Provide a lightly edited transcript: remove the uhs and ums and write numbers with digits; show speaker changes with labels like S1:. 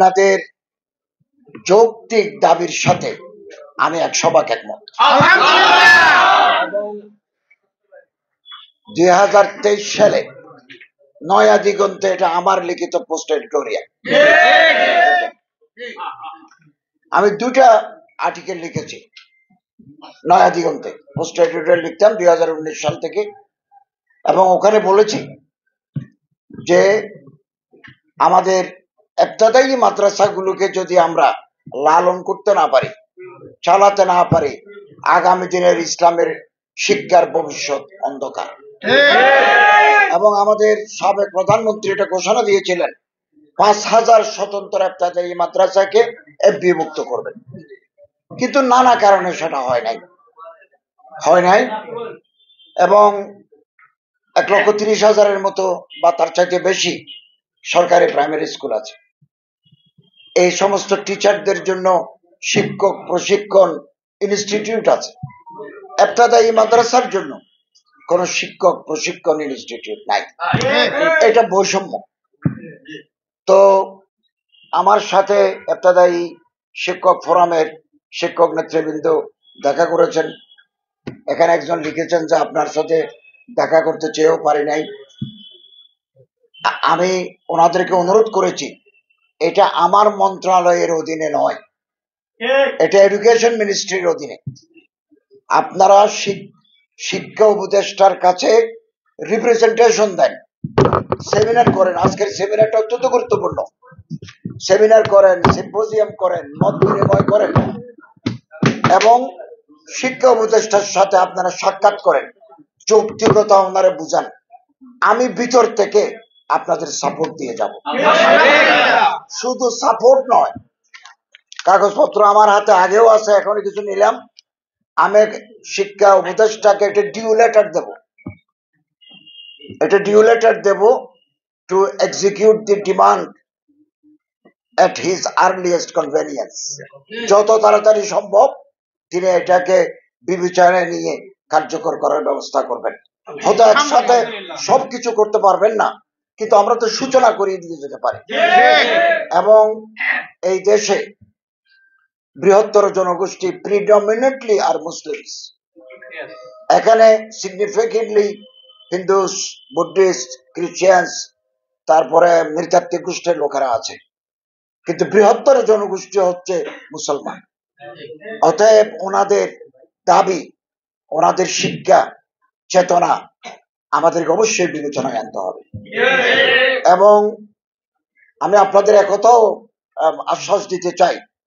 S1: আপনাদের যৌক্তিক দাবির সাথে আমি 100% একমত। 2023 সালে নয়া দিগন্তে, এটা আমার লিখিত পোস্ট এডিটোরিয়াল, আমি 2টা আর্টিকেল লিখেছি নয়া দিগন্তে, পোস্ট এডিটোরিয়াল লিখতাম 2019 সাল থেকে, এবং ওখানে বলেছি যে আমাদের ইবতদায়ী মাদ্রাসাগুলোকে যদি আমরা লালন করতে না পারি, চালাতে না পারি, আগামী দিনের ইসলামের শিক্ষার ভবিষ্যৎ অন্ধকার। এবং আমাদের সাবেক প্রধানমন্ত্রী এটা ঘোষণা দিয়েছিলেন 5000 স্বতন্ত্র ইবতদায়ী মাদ্রাসাকে এফবি মুক্ত করবেন, কিন্তু নানা কারণে সেটা হয় নাই। এবং 1,30,000-এর মতো বা তার চাইতে বেশি সরকারি প্রাইমারি স্কুল আছে। এই সমস্ত টিচারদের জন্য শিক্ষক প্রশিক্ষণ ইনস্টিটিউট আছে। ইবতদায়ী মাদ্রাসার জন্য কোন শিক্ষক প্রশিক্ষণ ইনস্টিটিউট নাই, এটা বৈষম্য। তো আমার সাথে ইবতদায়ী শিক্ষক ফোরামের শিক্ষক নেতৃবৃন্দ দেখা করেছেন। এখানে একজন লিখেছেন যে আপনার সাথে দেখা করতে চেয়েও পারি নাই। আমি ওনাদেরকে অনুরোধ করেছি, এটা আমার মন্ত্রণালয়ের অধীনে নয়, এটা এডুকেশন মিনিস্ট্রির অধীনে। আপনারা শিক্ষা উপদেষ্টার কাছে রিপ্রেজেন্টেশন দেন, সেমিনার করেন। আজকের সেমিনারটা অত্যন্ত গুরুত্বপূর্ণ। সেমিনার করেন, সিম্পোজিয়াম করেন, মত বিনিময় করেন, এবং শিক্ষা উপদেষ্টার সাথে আপনারা সাক্ষাৎ করেন, যৌক্তিকতা ওনারা বুঝান। আমি ভিতর থেকে আপনাদের সাপোর্ট দিয়ে যাব। শুধু সাপোর্ট নয়, কাগজপত্র আমার হাতে আগেও আছে, এখনো কিছু নিলাম। আমি শিক্ষা উপদেষ্টাকে একটা ডিউ লেটার দেব to execute the demand at his earliest convenience। যত তাড়াতাড়ি সম্ভব তিনি এটাকে বিবেচনায় নিয়ে কার্যকর করার ব্যবস্থা করবেন। হয়তো একসাথে সবকিছু করতে পারবেন না, কিন্তু আমরা তো সূচনা করিয়ে দিয়ে যেতে পারি। এবং এই দেশে বৃহত্তর জনগোষ্ঠী প্রিডমিনেন্টলি আর মুসলিমস, এখানে সিগনিফিকেন্টলি হিন্দুস, বুদ্ধিস্ট, খ্রিস্টানস, তারপরে নৃতাত্ত্বিক গোষ্ঠীর লোকেরা আছে, কিন্তু বৃহত্তর জনগোষ্ঠী হচ্ছে মুসলমান। অতএব ওনাদের দাবি, ওনাদের শিক্ষা চেতনা আমাদেরকে অবশ্যই বিবেচনায় আনতে হবে। এবং আমি আপনাদের একথাও আশ্বাস দিতে চাই,